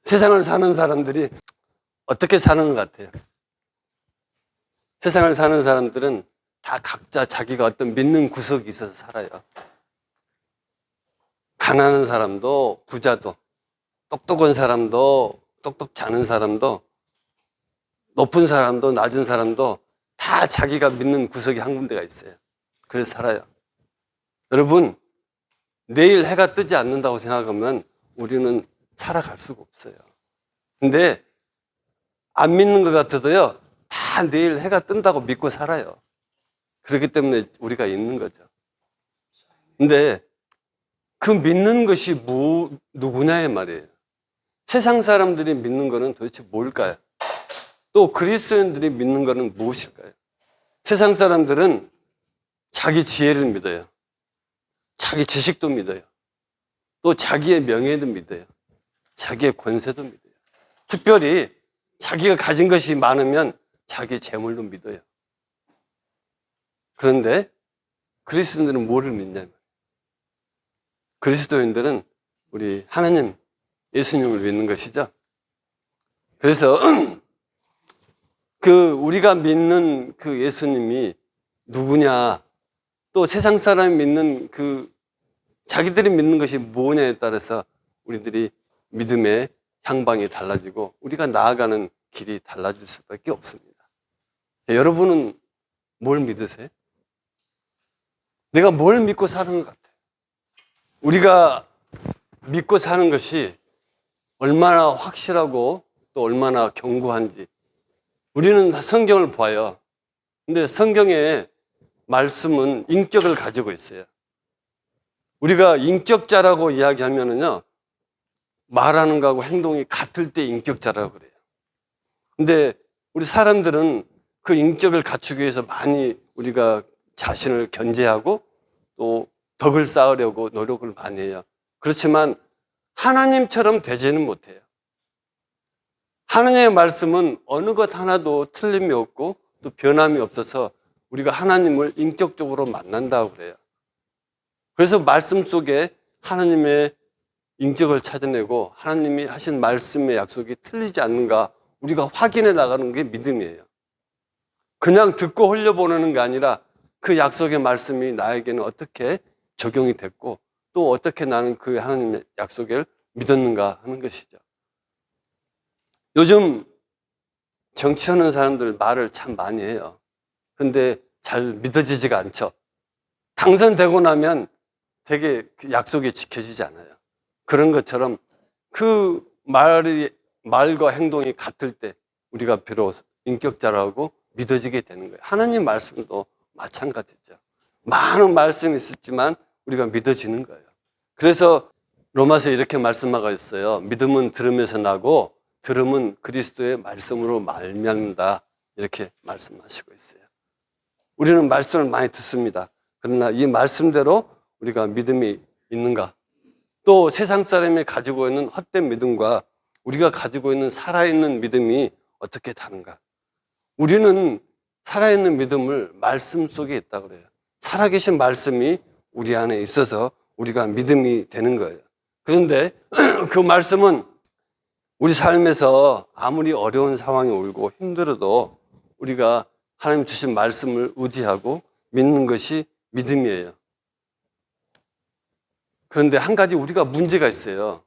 세상을 사는 사람들이 어떻게 사는 것 같아요? 세상을 사는 사람들은 다 각자 자기가 어떤 믿는 구석이 있어서 살아요. 가난한 사람도 부자도, 똑똑한 사람도 똑똑지 않은 사람도, 높은 사람도 낮은 사람도 다 자기가 믿는 구석이 한 군데가 있어요. 그래서 살아요. 여러분, 내일 해가 뜨지 않는다고 생각하면 우리는 살아갈 수가 없어요. 근데 안 믿는 것 같아도요, 다 내일 해가 뜬다고 믿고 살아요. 그렇기 때문에 우리가 있는 거죠. 근데 그 믿는 것이 누구냐의 말이에요. 세상 사람들이 믿는 거는 도대체 뭘까요? 또 그리스도인들이 믿는 거는 무엇일까요? 세상 사람들은 자기 지혜를 믿어요. 자기 지식도 믿어요. 또 자기의 명예도 믿어요. 자기의 권세도 믿어요. 특별히 자기가 가진 것이 많으면 자기 재물도 믿어요. 그런데 그리스도인들은 뭐를 믿냐면, 그리스도인들은 우리 하나님, 예수님을 믿는 것이죠. 그래서 우리가 믿는 그 예수님이 누구냐, 또 세상 사람이 믿는 자기들이 믿는 것이 뭐냐에 따라서 우리들이 믿음의 향방이 달라지고 우리가 나아가는 길이 달라질 수밖에 없습니다. 여러분은 뭘 믿으세요? 내가 뭘 믿고 사는 것 같아요? 우리가 믿고 사는 것이 얼마나 확실하고 또 얼마나 견고한지 우리는 성경을 봐요. 근데 성경의 말씀은 인격을 가지고 있어요. 우리가 인격자라고 이야기하면은요, 말하는 거하고 행동이 같을 때 인격자라고 그래요. 근데 우리 사람들은 그 인격을 갖추기 위해서 많이 우리가 자신을 견제하고 또 덕을 쌓으려고 노력을 많이 해요. 그렇지만 하나님처럼 되지는 못해요. 하나님의 말씀은 어느 것 하나도 틀림이 없고 또 변함이 없어서 우리가 하나님을 인격적으로 만난다고 그래요. 그래서 말씀 속에 하나님의 인격을 찾아내고 하나님이 하신 말씀의 약속이 틀리지 않는가 우리가 확인해 나가는 게 믿음이에요. 그냥 듣고 흘려보내는 게 아니라 그 약속의 말씀이 나에게는 어떻게 적용이 됐고 또 어떻게 나는 그 하나님의 약속을 믿었는가 하는 것이죠. 요즘 정치하는 사람들 말을 참 많이 해요. 근데 잘 믿어지지가 않죠. 당선되고 나면 되게 그 약속이 지켜지지 않아요. 그런 것처럼 그 말과 행동이 같을 때 우리가 비로소 인격자라고 믿어지게 되는 거예요. 하나님 말씀도 마찬가지죠. 많은 말씀이 있었지만 우리가 믿어지는 거예요. 그래서 로마서에 이렇게 말씀하고 있어요. 믿음은 들음에서 나고 들음은 그리스도의 말씀으로 말미암는다. 이렇게 말씀하시고 있어요. 우리는 말씀을 많이 듣습니다. 그러나 이 말씀대로 우리가 믿음이 있는가? 또 세상 사람이 가지고 있는 헛된 믿음과 우리가 가지고 있는 살아있는 믿음이 어떻게 다른가? 우리는 살아있는 믿음을 말씀 속에 있다고 그래요. 살아계신 말씀이 우리 안에 있어서 우리가 믿음이 되는 거예요. 그런데 그 말씀은 우리 삶에서 아무리 어려운 상황이 오고 힘들어도 우리가 하나님 주신 말씀을 의지하고 믿는 것이 믿음이에요. 그런데 한 가지 우리가 문제가 있어요.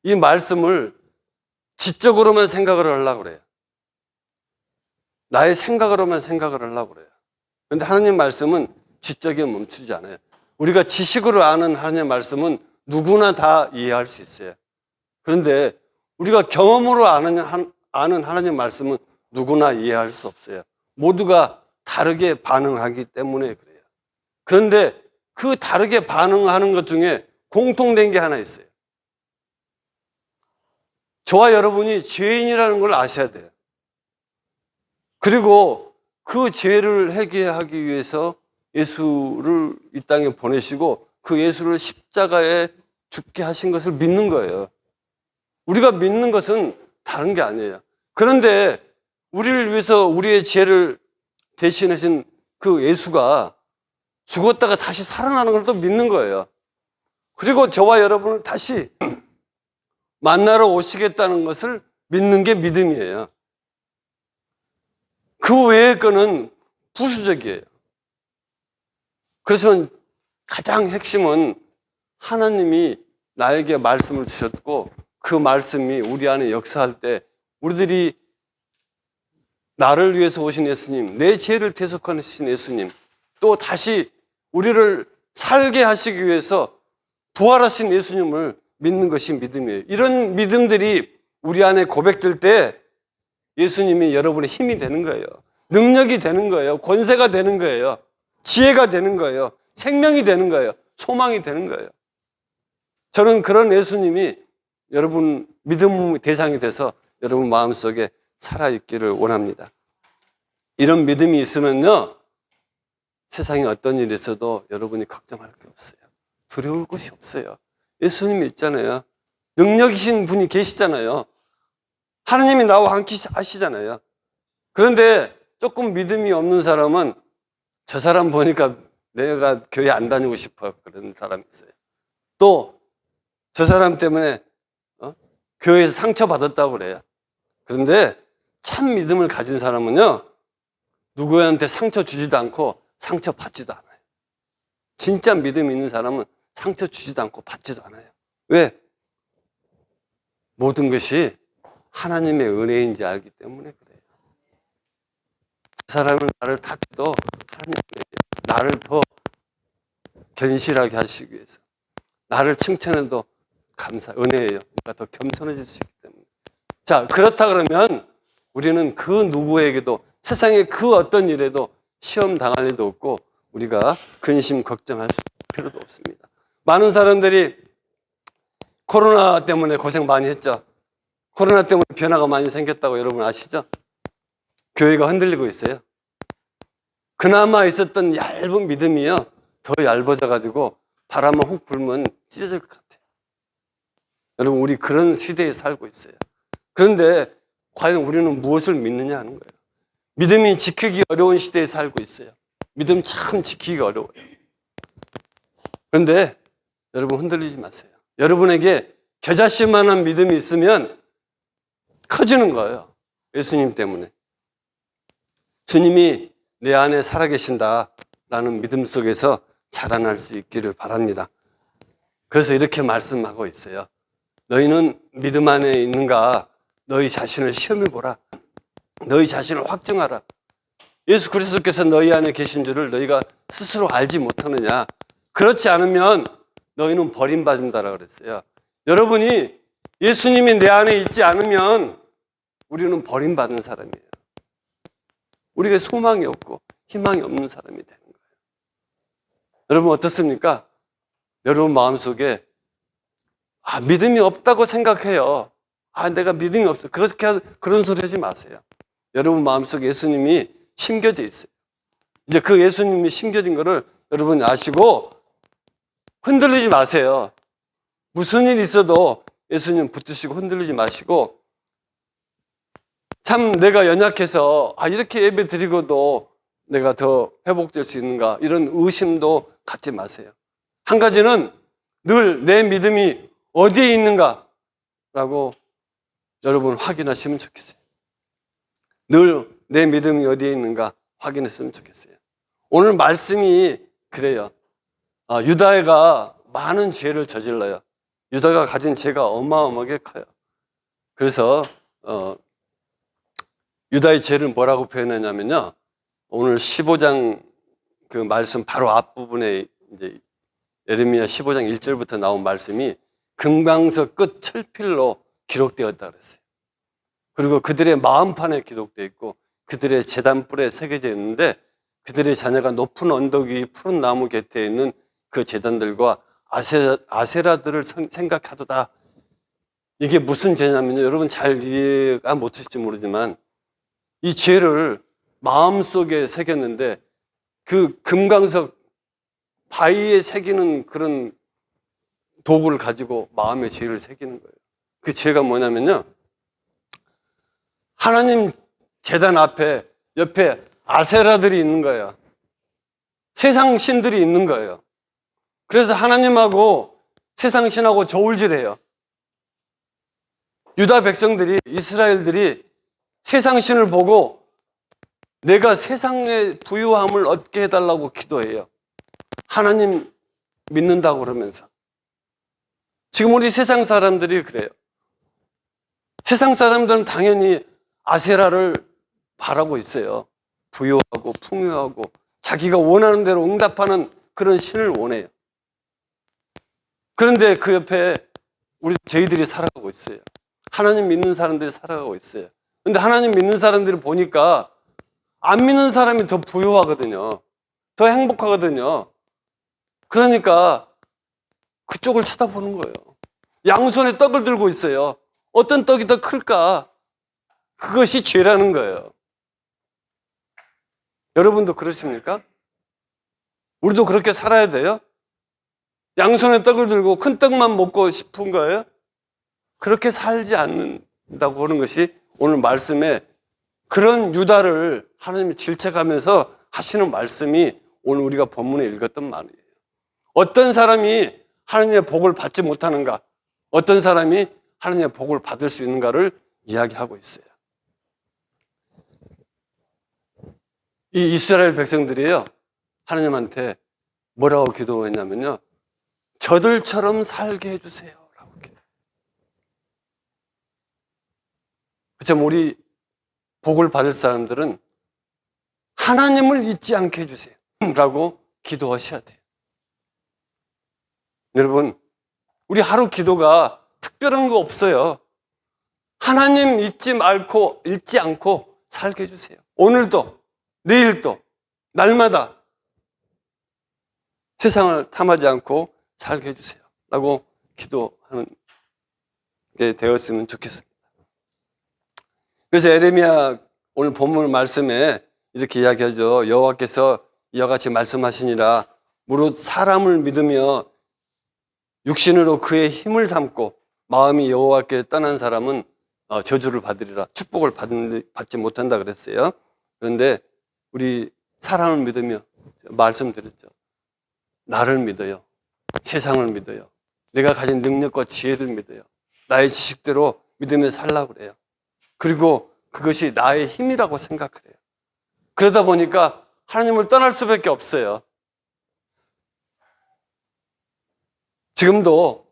이 말씀을 지적으로만 생각을 하려고 그래요. 나의 생각으로만 생각을 하려고 그래요. 그런데 하나님 말씀은 지적에 멈추지 않아요. 우리가 지식으로 아는 하나님의 말씀은 누구나 다 이해할 수 있어요. 그런데 우리가 경험으로 아는 하나님의 말씀은 누구나 이해할 수 없어요. 모두가 다르게 반응하기 때문에 그래요. 그런데 그 다르게 반응하는 것 중에 공통된 게 하나 있어요. 저와 여러분이 죄인이라는 걸 아셔야 돼요. 그리고 그 죄를 해결하기 위해서 예수를 이 땅에 보내시고 그 예수를 십자가에 죽게 하신 것을 믿는 거예요. 우리가 믿는 것은 다른 게 아니에요. 그런데 우리를 위해서 우리의 죄를 대신하신 그 예수가 죽었다가 다시 살아나는 걸 또 믿는 거예요. 그리고 저와 여러분을 다시 만나러 오시겠다는 것을 믿는 게 믿음이에요. 그 외의 거는 부수적이에요. 그래서 가장 핵심은 하나님이 나에게 말씀을 주셨고 그 말씀이 우리 안에 역사할 때 우리들이 나를 위해서 오신 예수님, 내 죄를 대속하신 예수님, 또 다시 우리를 살게 하시기 위해서 부활하신 예수님을 믿는 것이 믿음이에요. 이런 믿음들이 우리 안에 고백될 때 예수님이 여러분의 힘이 되는 거예요. 능력이 되는 거예요. 권세가 되는 거예요. 지혜가 되는 거예요. 생명이 되는 거예요. 소망이 되는 거예요. 저는 그런 예수님이 여러분 믿음 대상이 돼서 여러분 마음속에 살아있기를 원합니다. 이런 믿음이 있으면요, 세상에 어떤 일이 있어도 여러분이 걱정할 게 없어요. 두려울 것이 없어요. 예수님이 있잖아요. 능력이신 분이 계시잖아요. 하나님이 나와 함께 하시잖아요. 그런데 조금 믿음이 없는 사람은 저 사람 보니까 내가 교회 안 다니고 싶어 그런 사람이 있어요. 또 저 사람 때문에 교회에서 상처받았다고 그래요. 그런데 참 믿음을 가진 사람은요, 누구한테 상처 주지도 않고 상처 받지도 않아요. 진짜 믿음 있는 사람은 상처 주지도 않고 받지도 않아요. 왜? 모든 것이 하나님의 은혜인지 알기 때문에 그래요. 그 사람은 나를 탓해도 하나님께 나를 더 견실하게 하시기 위해서, 나를 칭찬해도 은혜예요. 그러니까 더 겸손해질 수 있기 때문에. 자, 그렇다 그러면 우리는 그 누구에게도 세상의 그 어떤 일에도 시험 당할 일도 없고 우리가 근심 걱정할 필요도 없습니다. 많은 사람들이 코로나 때문에 고생 많이 했죠. 코로나 때문에 변화가 많이 생겼다고 여러분 아시죠? 교회가 흔들리고 있어요. 그나마 있었던 얇은 믿음이요, 더 얇아져 가지고 바람만 훅 불면 찢어질 것 같아요. 여러분, 우리 그런 시대에 살고 있어요. 그런데 과연 우리는 무엇을 믿느냐 하는 거예요. 믿음이 지키기 어려운 시대에 살고 있어요. 믿음 참 지키기 어려워요. 그런데 여러분 흔들리지 마세요. 여러분에게 겨자씨만한 믿음이 있으면 커지는 거예요. 예수님 때문에. 주님이 내 안에 살아계신다라는 믿음 속에서 자라날 수 있기를 바랍니다. 그래서 이렇게 말씀하고 있어요. 너희는 믿음 안에 있는가? 너희 자신을 시험해보라. 너희 자신을 확증하라. 예수 그리스도께서 너희 안에 계신 줄을 너희가 스스로 알지 못하느냐? 그렇지 않으면 너희는 버림받는다라고 그랬어요. 여러분이 예수님이 내 안에 있지 않으면 우리는 버림받은 사람이에요. 우리가 소망이 없고 희망이 없는 사람이 되는 거예요. 여러분 어떻습니까? 여러분 마음속에 믿음이 없다고 생각해요. 내가 믿음이 없어. 그런 소리 하지 마세요. 여러분 마음속에 예수님이 심겨져 있어요. 이제 그 예수님이 심겨진 거를 여러분이 아시고 흔들리지 마세요. 무슨 일이 있어도 예수님 붙드시고 흔들리지 마시고, 참 내가 연약해서 이렇게 예배 드리고도 내가 더 회복될 수 있는가, 이런 의심도 갖지 마세요. 한 가지는 늘 내 믿음이 어디에 있는가라고 여러분 확인하시면 좋겠어요. 늘 내 믿음이 어디에 있는가 확인했으면 좋겠어요. 오늘 말씀이 그래요. 유다가 많은 죄를 저질러요. 유다가 가진 죄가 어마어마하게 커요. 그래서 유다의 죄를 뭐라고 표현하냐면요, 오늘 15장 그 말씀 바로 앞부분에 이제 예레미야 15장 1절부터 나온 말씀이 금강석 끝 철필로 기록되었다 그랬어요. 그리고 그들의 마음판에 기록되어 있고 그들의 제단불에 새겨져 있는데, 그들의 자녀가 높은 언덕 위 푸른 나무 곁에 있는 그 제단들과 아세라들을 생각하도다. 이게 무슨 죄냐면요, 여러분 잘 이해가 못하실지 모르지만 이 죄를 마음속에 새겼는데 그 금강석 바위에 새기는 그런 도구를 가지고 마음의 죄를 새기는 거예요. 그 죄가 뭐냐면요, 하나님 제단 앞에 옆에 아세라들이 있는 거예요. 세상 신들이 있는 거예요. 그래서 하나님하고 세상 신하고 저울질해요. 유다 백성들이, 이스라엘들이 세상 신을 보고 내가 세상의 부유함을 얻게 해달라고 기도해요. 하나님 믿는다고 그러면서. 지금 우리 세상 사람들이 그래요. 세상 사람들은 당연히 아세라를 바라고 있어요. 부유하고 풍요하고 자기가 원하는 대로 응답하는 그런 신을 원해요. 그런데 그 옆에 저희들이 살아가고 있어요. 하나님 믿는 사람들이 살아가고 있어요. 근데 하나님 믿는 사람들이 보니까 안 믿는 사람이 더 부유하거든요. 더 행복하거든요. 그러니까 그쪽을 쳐다보는 거예요. 양손에 떡을 들고 있어요. 어떤 떡이 더 클까? 그것이 죄라는 거예요. 여러분도 그러십니까? 우리도 그렇게 살아야 돼요? 양손에 떡을 들고 큰 떡만 먹고 싶은 거예요? 그렇게 살지 않는다고 하는 것이 오늘 말씀에 그런 유다를 하나님이 질책하면서 하시는 말씀이 오늘 우리가 본문에 읽었던 말이에요. 어떤 사람이 하나님의 복을 받지 못하는가? 어떤 사람이 하나님의 복을 받을 수 있는가를 이야기하고 있어요. 이 이스라엘 백성들이요, 하나님한테 뭐라고 기도했냐면요, 저들처럼 살게 해주세요 라고 기도해요. 그렇죠? 우리 복을 받을 사람들은 하나님을 잊지 않게 해주세요 라고 기도하셔야 돼요. 여러분, 우리 하루 기도가 특별한 거 없어요. 하나님 잊지 않고 살게 해주세요. 오늘도, 내일도, 날마다 세상을 탐하지 않고 살게 해주세요 라고 기도하는 게 되었으면 좋겠습니다. 그래서 에레미야 오늘 본문 말씀에 이렇게 이야기하죠. 여호와께서 이와 같이 말씀하시니라. 무릇 사람을 믿으며 육신으로 그의 힘을 삼고 마음이 여호와께 떠난 사람은 저주를 받으리라. 축복을 받지 못한다 그랬어요. 그런데 우리 사람을 믿으며 말씀드렸죠. 나를 믿어요. 세상을 믿어요. 내가 가진 능력과 지혜를 믿어요. 나의 지식대로 믿으며 살라고 그래요. 그리고 그것이 나의 힘이라고 생각해요. 그러다 보니까 하나님을 떠날 수밖에 없어요. 지금도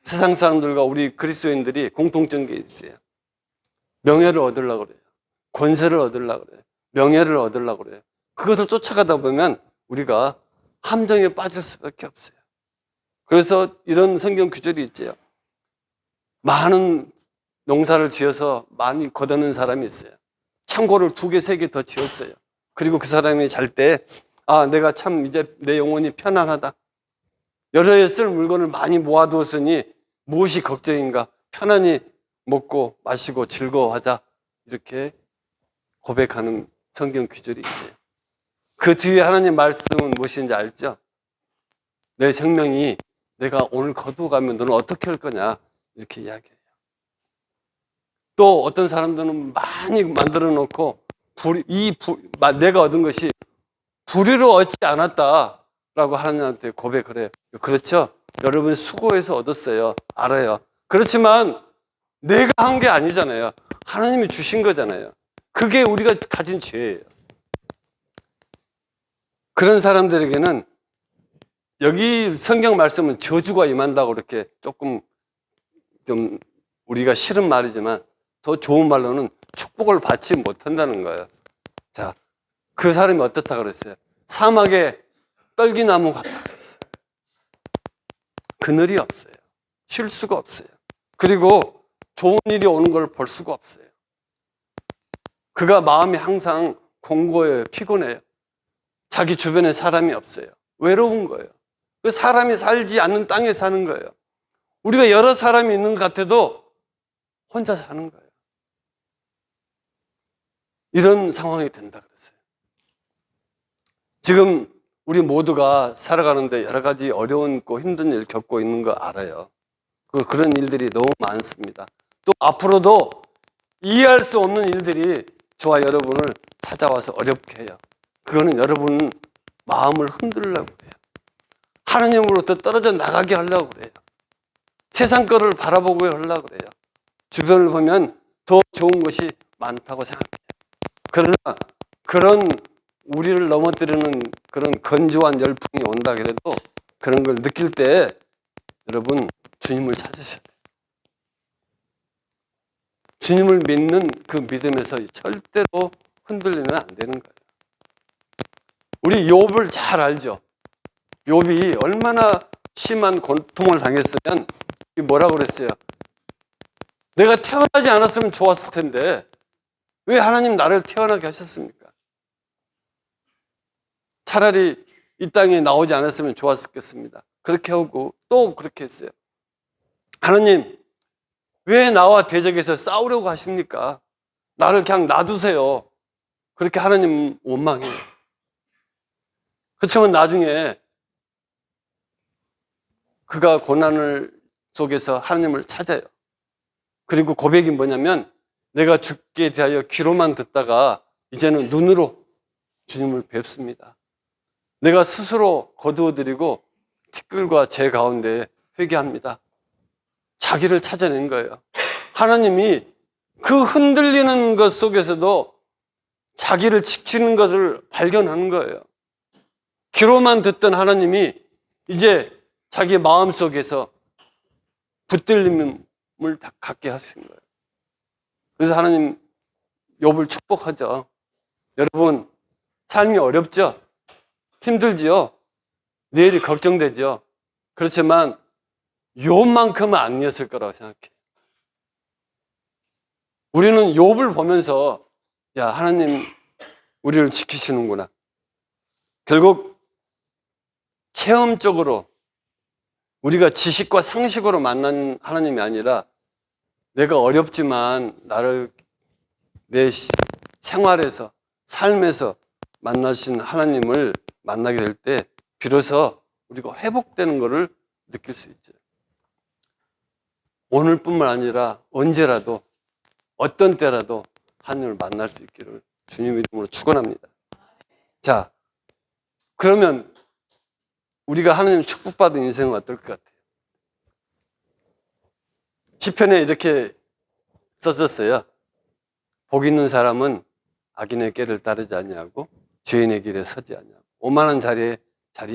세상 사람들과 우리 그리스도인들이 공통적인 게 있어요. 명예를 얻으려고 그래요. 권세를 얻으려고 그래요. 명예를 얻으려고 그래요. 그것을 쫓아가다 보면 우리가 함정에 빠질 수밖에 없어요. 그래서 이런 성경 구절이 있죠. 많은 농사를 지어서 많이 거두는 사람이 있어요. 창고를 2개, 3개 더 지었어요. 그리고 그 사람이 잘 때, 내가 참 이제 내 영혼이 편안하다. 여러 해 쓸 물건을 많이 모아두었으니 무엇이 걱정인가? 편안히 먹고 마시고 즐거워하자. 이렇게 고백하는 성경 구절이 있어요. 그 뒤에 하나님 말씀은 무엇인지 알죠? 내 생명이 내가 오늘 거두어가면 너는 어떻게 할 거냐? 이렇게 이야기해요. 또 어떤 사람들은 많이 만들어 놓고 내가 얻은 것이 불의로 얻지 않았다라고 하나님한테 고백을 해요. 그렇죠? 여러분 수고해서 얻었어요. 알아요. 그렇지만 내가 한 게 아니잖아요. 하나님이 주신 거잖아요. 그게 우리가 가진 죄예요. 그런 사람들에게는 여기 성경 말씀은 저주가 임한다고 이렇게 조금 좀 우리가 싫은 말이지만 더 좋은 말로는 축복을 받지 못한다는 거예요. 자, 그 사람이 어떻다 그랬어요? 사막에 떨기나무 같다 그랬어요. 그늘이 없어요. 쉴 수가 없어요. 그리고 좋은 일이 오는 걸 볼 수가 없어요. 그가 마음이 항상 공고해요. 피곤해요. 자기 주변에 사람이 없어요. 외로운 거예요. 그 사람이 살지 않는 땅에 사는 거예요. 우리가 여러 사람이 있는 것 같아도 혼자 사는 거예요. 이런 상황이 된다 그랬어요. 지금 우리 모두가 살아가는데 여러 가지 어려운 고 힘든 일 겪고 있는 거 알아요. 그런 일들이 너무 많습니다. 또 앞으로도 이해할 수 없는 일들이 저와 여러분을 찾아와서 어렵게 해요. 그거는 여러분 마음을 흔들려고 그래요. 하나님으로부터 떨어져 나가게 하려고 그래요. 세상 거를 바라보고 하려고 그래요. 주변을 보면 더 좋은 것이 많다고 생각해요. 그러나 그런 우리를 넘어뜨리는 그런 건조한 열풍이 온다 그래도 그런 걸 느낄 때 여러분 주님을 찾으셔야 돼요. 주님을 믿는 그 믿음에서 절대로 흔들리면 안 되는 거예요. 우리 욥을 잘 알죠. 욥이 얼마나 심한 고통을 당했으면 뭐라고 그랬어요? 내가 태어나지 않았으면 좋았을 텐데 왜 하나님 나를 태어나게 하셨습니까? 차라리 이 땅에 나오지 않았으면 좋았겠습니다. 그렇게 하고 또 그렇게 했어요. 하나님 왜 나와 대적해서 싸우려고 하십니까? 나를 그냥 놔두세요. 그렇게 하나님 원망해요. 그렇지만 나중에 그가 고난을 속에서 하나님을 찾아요. 그리고 고백이 뭐냐면 내가 죽게 대하여 귀로만 듣다가 이제는 눈으로 주님을 뵙습니다. 내가 스스로 거두어드리고 티끌과 재 가운데 회개합니다. 자기를 찾아낸 거예요. 하나님이 그 흔들리는 것 속에서도 자기를 지키는 것을 발견하는 거예요. 귀로만 듣던 하나님이 이제 자기 마음 속에서 붙들림을 갖게 하신 거예요. 그래서 하나님 욥을 축복하죠. 여러분 삶이 어렵죠? 힘들지요? 내일이 걱정되죠? 그렇지만 욥만큼은 아니었을 거라고 생각해요. 우리는 욥을 보면서 야 하나님 우리를 지키시는구나. 결국 체험적으로 우리가 지식과 상식으로 만난 하나님이 아니라 내가 어렵지만 나를 내 생활에서 삶에서 만나신 하나님을 만나게 될 때 비로소 우리가 회복되는 것을 느낄 수 있죠. 오늘뿐만 아니라 언제라도 어떤 때라도 하나님을 만날 수 있기를 주님 이름으로 축원합니다. 자, 그러면 우리가 하나님 축복받은 인생은 어떨 것 같아요? 시편에 이렇게 썼었어요. 복 있는 사람은 악인의 꾀를 따르지 아니하고 죄인의 길에 서지 아니하고 오만한 자리에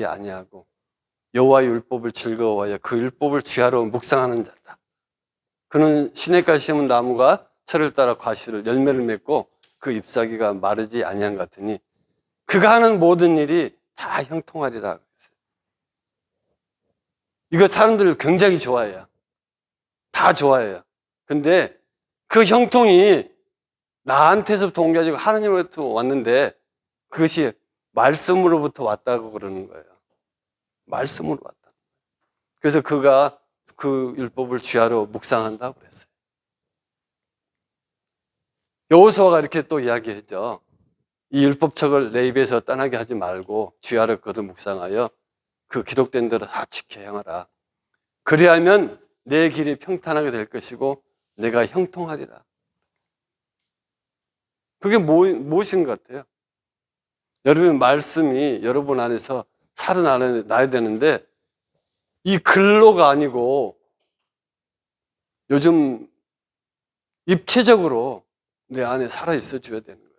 아니하고 여호와의 율법을 즐거워하여 그 율법을 주야로 묵상하는 자다. 그는 시냇가에 심은 나무가 철을 따라 과실을 열매를 맺고 그 잎사귀가 마르지 아니한 것 같으니 그가 하는 모든 일이 다 형통하리라 그랬어요. 이거 사람들 굉장히 좋아해요. 다 좋아해요. 근데 그 형통이 나한테서부터 온 게 아니고 하나님으로부터 왔는데 그것이 말씀으로부터 왔다고 그러는 거예요. 말씀으로 왔다. 그래서 그가 그 율법을 주야로 묵상한다고 그랬어요. 여호수아가 이렇게 또 이야기했죠. 이 율법책을 내 입에서 떠나게 하지 말고 주야로 거듭 묵상하여 그 기록된 대로 다 지켜 행하라. 그리하면 내 길이 평탄하게 될 것이고 내가 형통하리라. 그게 무엇인 것 같아요? 여러분 말씀이 여러분 안에서 살아나야 되는데 이 글로가 아니고 요즘 입체적으로 내 안에 살아있어 줘야 되는 거예요.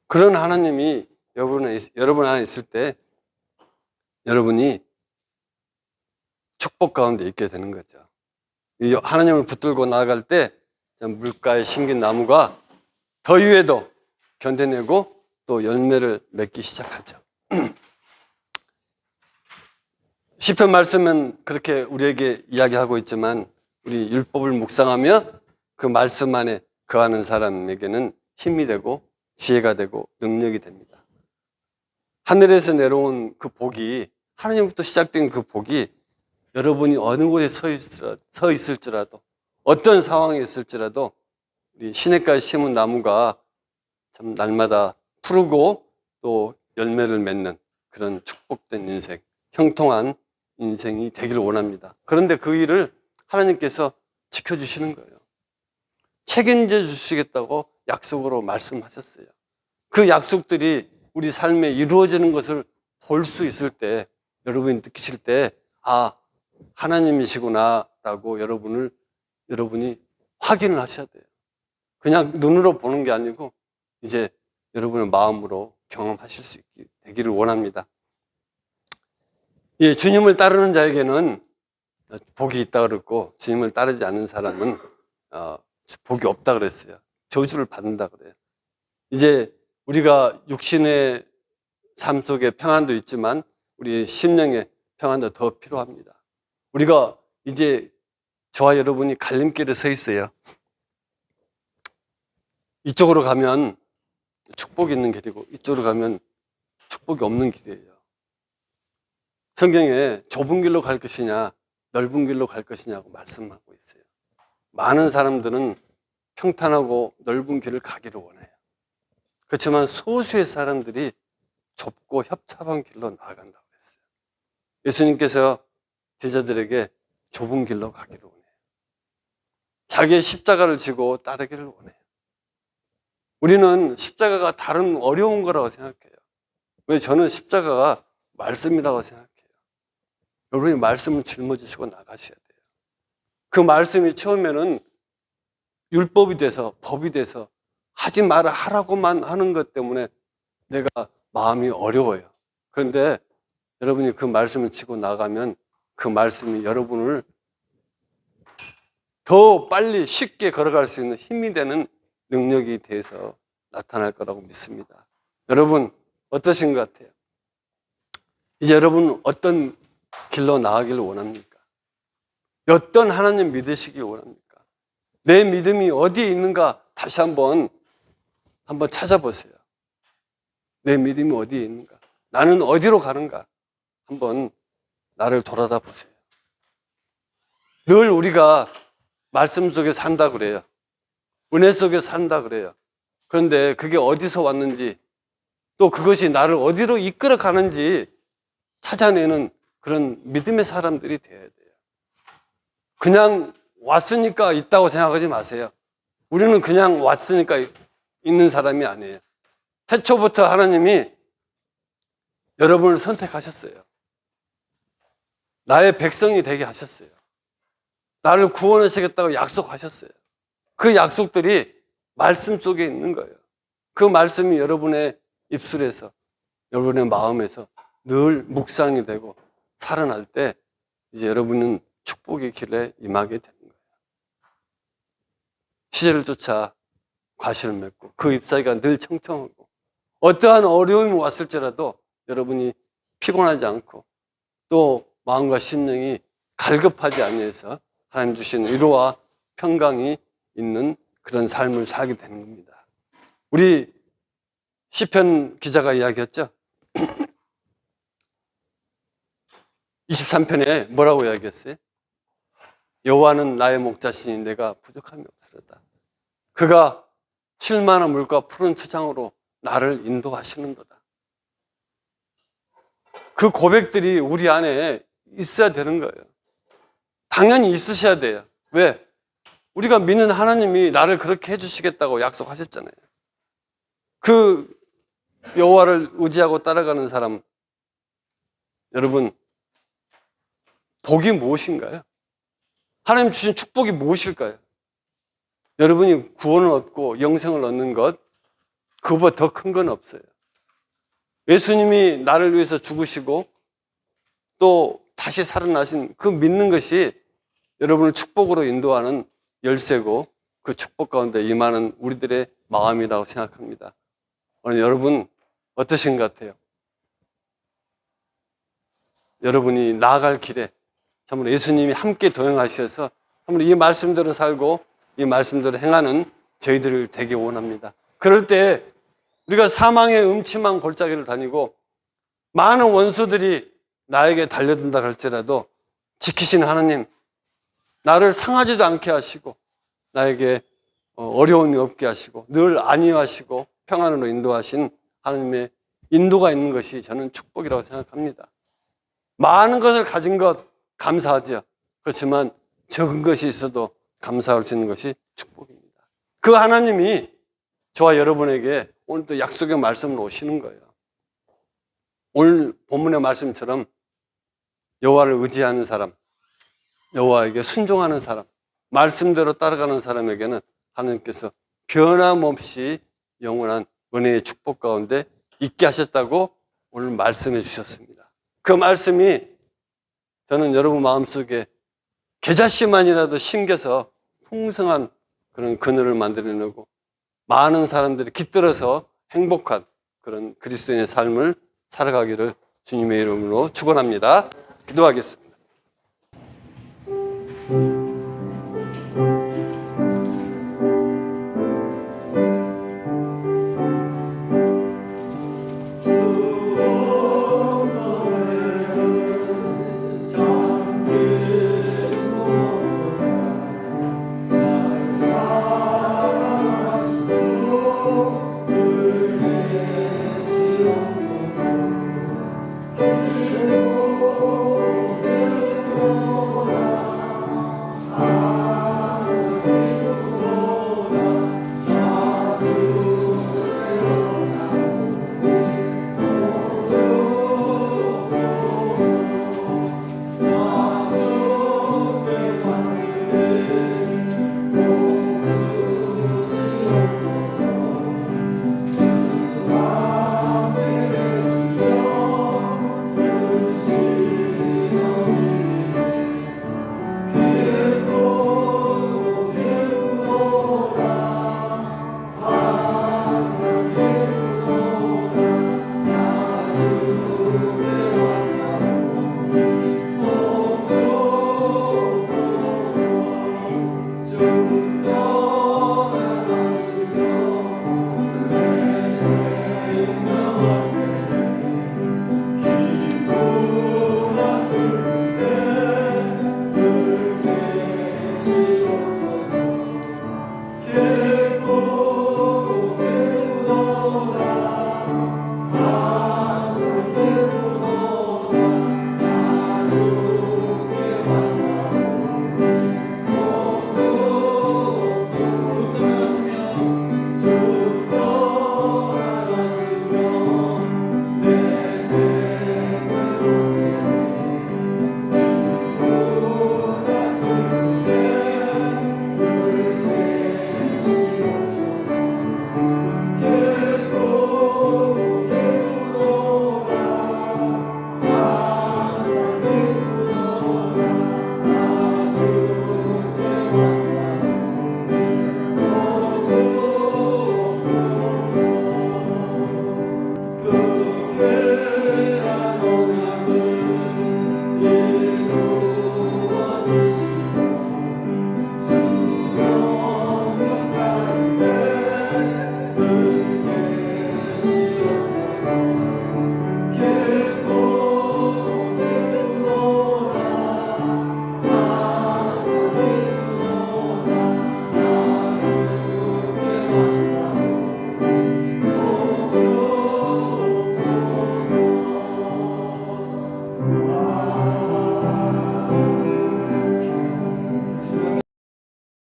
그런 하나님이 여러분 안에 있을 때 여러분이 축복 가운데 있게 되는 거죠. 하나님을 붙들고 나아갈 때 물가에 심긴 나무가 더위에도 견뎌내고 또 열매를 맺기 시작하죠. 시편 말씀은 그렇게 우리에게 이야기하고 있지만 우리 율법을 묵상하며 그 말씀 안에 거하는 사람에게는 힘이 되고 지혜가 되고 능력이 됩니다. 하늘에서 내려온 그 복이 하나님부터 시작된 그 복이 여러분이 어느 곳에 서 있을지라도 어떤 상황에 있을지라도 우리 시냇가에 심은 나무가 참 날마다 푸르고 또 열매를 맺는 그런 축복된 인생, 형통한 인생이 되기를 원합니다. 그런데 그 일을 하나님께서 지켜주시는 거예요. 책임져 주시겠다고 약속으로 말씀하셨어요. 그 약속들이 우리 삶에 이루어지는 것을 볼 수 있을 때 여러분이 느끼실 때 아, 하나님이시구나 라고 여러분을 여러분이 확인을 하셔야 돼요. 그냥 눈으로 보는 게 아니고 이제 여러분의 마음으로 경험하실 수 되기를 원합니다. 예, 주님을 따르는 자에게는 복이 있다 그랬고, 주님을 따르지 않는 사람은 복이 없다 그랬어요. 저주를 받는다 그래요. 이제 우리가 육신의 삶 속에 평안도 있지만 우리 심령의 평안도 더 필요합니다. 우리가 이제 저와 여러분이 갈림길에 서 있어요. 이쪽으로 가면 축복이 있는 길이고 이쪽으로 가면 축복이 없는 길이에요. 성경에 좁은 길로 갈 것이냐 넓은 길로 갈 것이냐고 말씀하고 있어요. 많은 사람들은 평탄하고 넓은 길을 가기를 원해요. 그렇지만 소수의 사람들이 좁고 협착한 길로 나아간다고 했어요. 예수님께서 제자들에게 좁은 길로 가기를 원해요. 자기의 십자가를 지고 따르기를 원해요. 우리는 십자가가 다른 어려운 거라고 생각해요. 왜? 저는 십자가가 말씀이라고 생각해요. 여러분이 말씀을 짊어지시고 나가셔야 돼요. 그 말씀이 처음에는 율법이 돼서 법이 돼서 하지 마라 하라고만 하는 것 때문에 내가 마음이 어려워요. 그런데 여러분이 그 말씀을 지고 나가면 그 말씀이 여러분을 더 빨리 쉽게 걸어갈 수 있는 힘이 되는 능력이 돼서 나타날 거라고 믿습니다. 여러분 어떠신 것 같아요? 이제 여러분 어떤 길로 나가기를 원합니까? 어떤 하나님 믿으시기 원합니까? 내 믿음이 어디에 있는가 다시 한번 찾아보세요. 내 믿음이 어디에 있는가? 나는 어디로 가는가? 한번 나를 돌아다 보세요. 늘 우리가 말씀 속에 산다 그래요. 은혜 속에 산다 그래요. 그런데 그게 어디서 왔는지 또 그것이 나를 어디로 이끌어 가는지 찾아내는 그런 믿음의 사람들이 돼야 돼요. 그냥 왔으니까 있다고 생각하지 마세요. 우리는 그냥 왔으니까 있는 사람이 아니에요. 태초부터 하나님이 여러분을 선택하셨어요. 나의 백성이 되게 하셨어요. 나를 구원하시겠다고 약속하셨어요. 그 약속들이 말씀 속에 있는 거예요. 그 말씀이 여러분의 입술에서, 여러분의 마음에서 늘 묵상이 되고 살아날 때 이제 여러분은 축복의 길에 임하게 되는 거예요. 시절을 쫓아 과실을 맺고 그 잎사귀가 늘 청청하고 어떠한 어려움이 왔을지라도 여러분이 피곤하지 않고 또 마음과 심령이 갈급하지 아니해서 하나님 주신 위로와 평강이 있는 그런 삶을 살게 되는 겁니다. 우리 시편 기자가 이야기했죠. 23편에 뭐라고 이야기했어요? 여호와는 나의 목자시니 내가 부족함이 없으리다. 그가 쉴 만한 물과 푸른 초장으로 나를 인도하시는도다. 그 고백들이 우리 안에 있어야 되는 거예요. 당연히 있으셔야 돼요. 왜? 우리가 믿는 하나님이 나를 그렇게 해주시겠다고 약속하셨잖아요. 그 여호와를 의지하고 따라가는 사람, 여러분 복이 무엇인가요? 하나님 주신 축복이 무엇일까요? 여러분이 구원을 얻고 영생을 얻는 것, 그거보다 더 큰 건 없어요. 예수님이 나를 위해서 죽으시고 또 다시 살아나신 그 믿는 것이 여러분을 축복으로 인도하는 열쇠고 그 축복 가운데 임하는 우리들의 마음이라고 생각합니다. 오늘 여러분 어떠신 것 같아요? 여러분이 나아갈 길에 참으로 예수님이 함께 동행하셔서 참으로 이 말씀대로 살고 이 말씀대로 행하는 저희들을 되게 원합니다. 그럴 때 우리가 사망의 음침한 골짜기를 다니고 많은 원수들이 나에게 달려든다 할지라도 지키시는 하나님, 나를 상하지도 않게 하시고 나에게 어려움이 없게 하시고 늘 안위하시고 평안으로 인도하신 하나님의 인도가 있는 것이 저는 축복이라고 생각합니다. 많은 것을 가진 것 감사하죠. 그렇지만 적은 것이 있어도 감사할 수 있는 것이 축복입니다. 그 하나님이 저와 여러분에게 오늘 또 약속의 말씀으로 오시는 거예요. 오늘 본문의 말씀처럼 여호와를 의지하는 사람, 여호와에게 순종하는 사람, 말씀대로 따라가는 사람에게는 하나님께서 변함없이 영원한 은혜의 축복 가운데 있게 하셨다고 오늘 말씀해 주셨습니다. 그 말씀이 저는 여러분 마음속에 계자씨만이라도 심겨서 풍성한 그런 그늘을 만들어내고 많은 사람들이 깃들어서 행복한 그런 그리스도인의 삶을 살아가기를 주님의 이름으로 축원합니다. 기도하겠습니다.